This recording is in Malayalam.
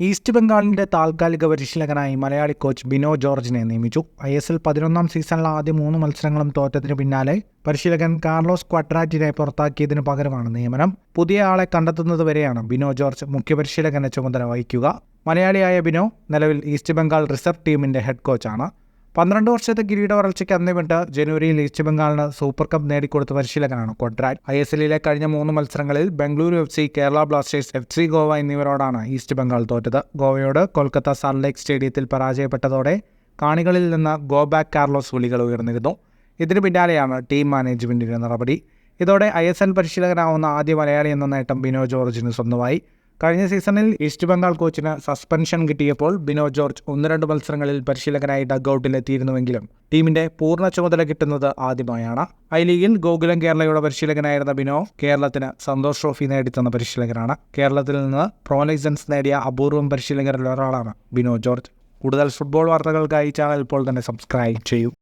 ഈസ്റ്റ് ബംഗാളിന്റെ താൽക്കാലിക പരിശീലകനായി മലയാളി കോച്ച് ബിനോ ജോർജിനെ നിയമിച്ചു. ISL 11 സീസണിലെ ആദ്യ 3 മത്സരങ്ങളും തോറ്റതിനു പിന്നാലെ പരിശീലകൻ കാർലോസ് ക്വാഡ്രാറ്റിനെ പുറത്താക്കിയതിനു പകരമാണ് നിയമനം. പുതിയ ആളെ കണ്ടെത്തുന്നതുവരെയാണ് ബിനോ ജോർജ് മുഖ്യപരിശീലകന്റെ ചുമതല വഹിക്കുക. മലയാളിയായ ബിനോ നിലവിൽ ഈസ്റ്റ് ബംഗാൾ റിസർവ് ടീമിന്റെ ഹെഡ് കോച്ചാണ്. 12 വർഷത്തെ കിരീട വരൾച്ചയ്ക്ക് അന്ത്യമിട്ട് ജനുവരിയിൽ ഈസ്റ്റ് ബംഗാളിന് സൂപ്പർ കപ്പ് നേടിക്കൊടുത്ത പരിശീലകനാണ് ക്വാഡ്രാറ്റ്. ISLലെ കഴിഞ്ഞ 3 മത്സരങ്ങളിൽ Bengaluru FC, Kerala Blasters, FC Goa എന്നിവരോടാണ് ഈസ്റ്റ് ബംഗാൾ തോറ്റത്. ഗോവയോട് കൊൽക്കത്ത സൺലൈക്ക് സ്റ്റേഡിയത്തിൽ പരാജയപ്പെട്ടതോടെ കാണികളിൽ നിന്ന് ഗോ ബാക്ക് കാർലോസ് വിളികൾ ഉയർന്നിരുന്നു. ഇതിനു പിന്നാലെയാണ് ടീം മാനേജ്മെന്റിന്റെ നടപടി. ഇതോടെ ISL പരിശീലകനാവുന്ന ആദ്യ മലയാളി എന്ന നേട്ടം ബിനോ ജോർജിന് സ്വന്തമായി. കഴിഞ്ഞ സീസണിൽ ഈസ്റ്റ് ബംഗാൾ കോച്ചിന് സസ്പെൻഷൻ കിട്ടിയപ്പോൾ ബിനോ ജോർജ് 1-2 മത്സരങ്ങളിൽ പരിശീലകനായി ഡഗ്ഔട്ടിലെത്തിയിരുന്നുവെങ്കിലും ടീമിന്റെ പൂർണ്ണ ചുമതല കിട്ടുന്നത് ആദ്യമായാണ്. ഐ-ലീഗിൽ ഗോകുലം കേരളയുടെ പരിശീലകനായിരുന്ന ബിനോ കേരളത്തിന് സന്തോഷ് ട്രോഫി നേടിത്തന്ന പരിശീലകനാണ്. കേരളത്തിൽ നിന്ന് പ്രോ ലൈസൻസ് നേടിയ അപൂർവം പരിശീലകരിൽ ഒരാളാണ് ബിനോ ജോർജ്. കൂടുതൽ ഫുട്ബോൾ വാർത്തകൾക്കായി ചാനൽ ഇപ്പോൾ തന്നെ സബ്സ്ക്രൈബ് ചെയ്യൂ.